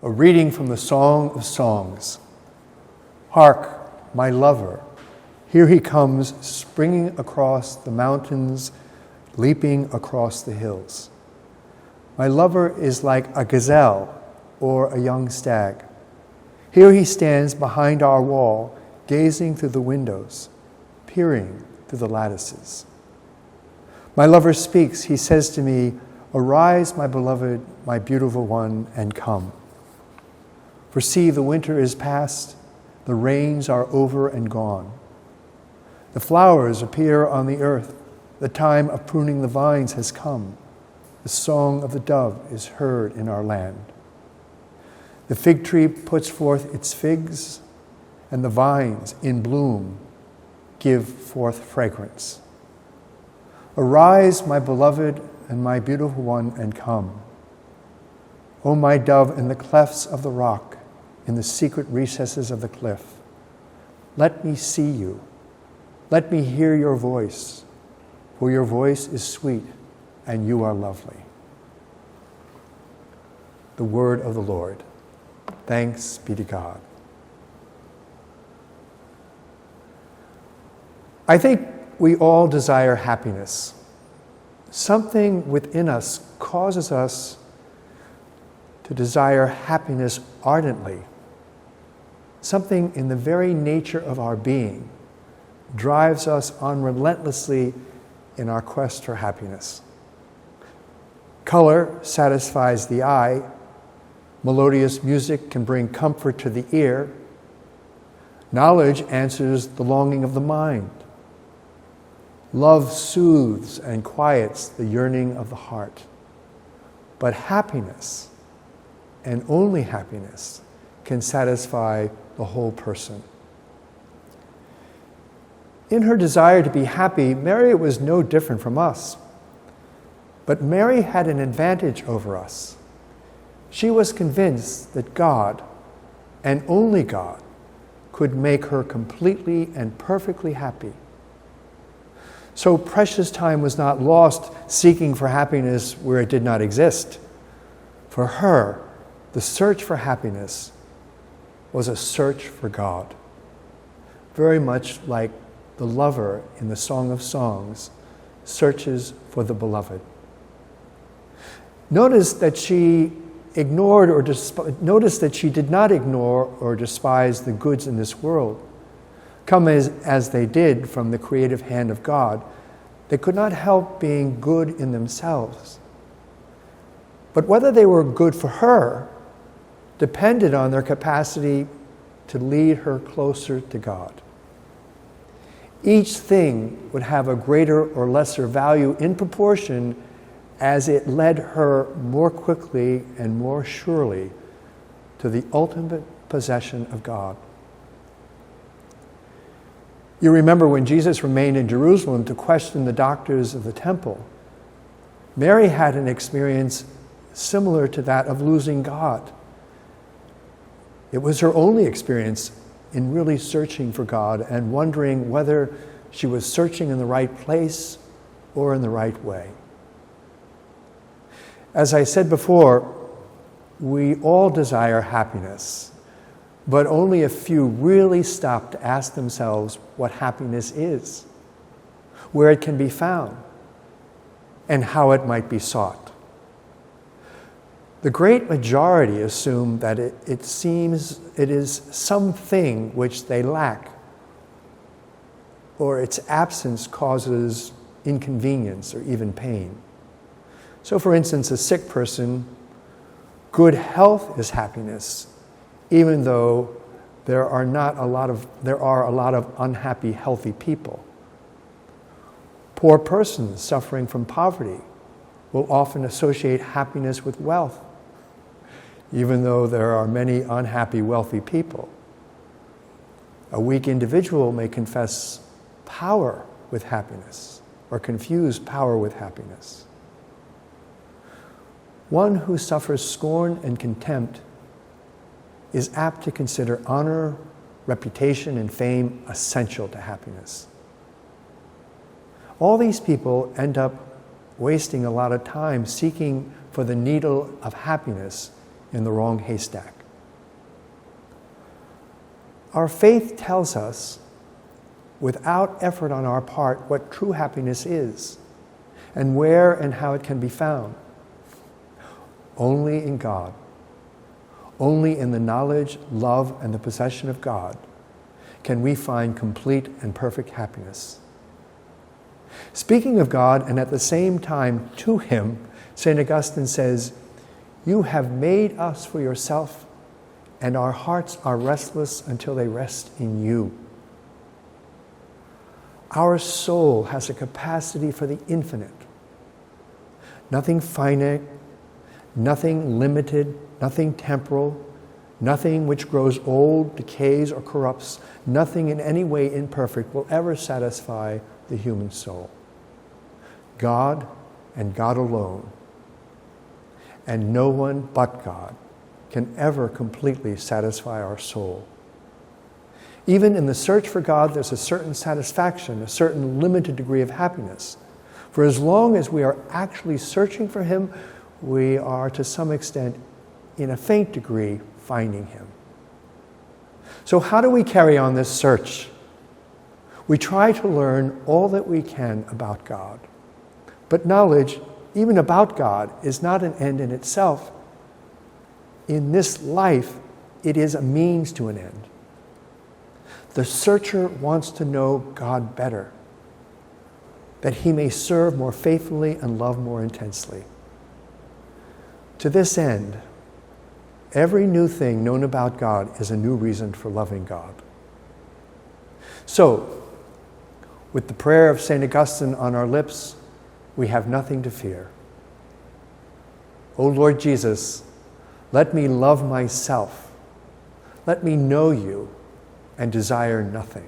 A reading from the Song of Songs. Hark, my lover, here he comes, springing across the mountains, leaping across the hills. My lover is like a gazelle or a young stag. Here he stands behind our wall, gazing through the windows, peering through the lattices. My lover speaks. He says to me, "Arise, my beloved, my beautiful one, and come. For see, the winter is past, the rains are over and gone. The flowers appear on the earth, the time of pruning the vines has come. The song of the dove is heard in our land. The fig tree puts forth its figs, and the vines in bloom give forth fragrance. Arise, my beloved and my beautiful one, and come. O my dove, in the clefts of the rock, in the secret recesses of the cliff, let me see you. Let me hear your voice, for your voice is sweet and you are lovely." The word of the Lord. Thanks be to God. I think we all desire happiness. Something within us causes us to desire happiness ardently. Something in the very nature of our being drives us on relentlessly in our quest for happiness. Color satisfies the eye. Melodious music can bring comfort to the ear. Knowledge answers the longing of the mind. Love soothes and quiets the yearning of the heart. But happiness, and only happiness, can satisfy the whole person. In her desire to be happy, Mary was no different from us. But Mary had an advantage over us. She was convinced that God, and only God, could make her completely and perfectly happy. So precious time was not lost seeking for happiness where it did not exist. For her, the search for happiness was a search for God, very much like the lover in the Song of Songs searches for the beloved. Notice that she did not ignore or despise the goods in this world. Come as they did from the creative hand of God, they could not help being good in themselves. But whether they were good for her depended on their capacity to lead her closer to God. Each thing would have a greater or lesser value in proportion as it led her more quickly and more surely to the ultimate possession of God. You remember when Jesus remained in Jerusalem to question the doctors of the temple, Mary had an experience similar to that of losing God. It was her only experience in really searching for God and wondering whether she was searching in the right place or in the right way. As I said before, we all desire happiness, but only a few really stop to ask themselves what happiness is, where it can be found, and how it might be sought. The great majority assume that it seems it is something which they lack, or its absence causes inconvenience or even pain. So, for instance, a sick person, good health is happiness, even though there are a lot of unhappy, healthy people. Poor persons suffering from poverty will often associate happiness with wealth, even though there are many unhappy, wealthy people. A weak individual may confess power with happiness or confuse power with happiness. One who suffers scorn and contempt is apt to consider honor, reputation, and fame essential to happiness. All these people end up wasting a lot of time seeking for the needle of happiness in the wrong haystack. Our faith tells us, without effort on our part, what true happiness is and where and how it can be found. Only in God, only in the knowledge, love, and the possession of God can we find complete and perfect happiness. Speaking of God, and at the same time to Him, St. Augustine says, "You have made us for yourself, and our hearts are restless until they rest in you." Our soul has a capacity for the infinite. Nothing finite, nothing limited, nothing temporal, nothing which grows old, decays, or corrupts, nothing in any way imperfect will ever satisfy the human soul. God and God alone, and no one but God, can ever completely satisfy our soul. Even in the search for God, there's a certain satisfaction, a certain limited degree of happiness. For as long as we are actually searching for Him, we are to some extent, in a faint degree, finding Him. So how do we carry on this search? We try to learn all that we can about God. But knowledge, even about God, is not an end in itself. In this life, it is a means to an end. The searcher wants to know God better, that he may serve more faithfully and love more intensely. To this end, every new thing known about God is a new reason for loving God. So, with the prayer of St. Augustine on our lips, we have nothing to fear. O Lord Jesus, let me love myself. Let me know you and desire nothing.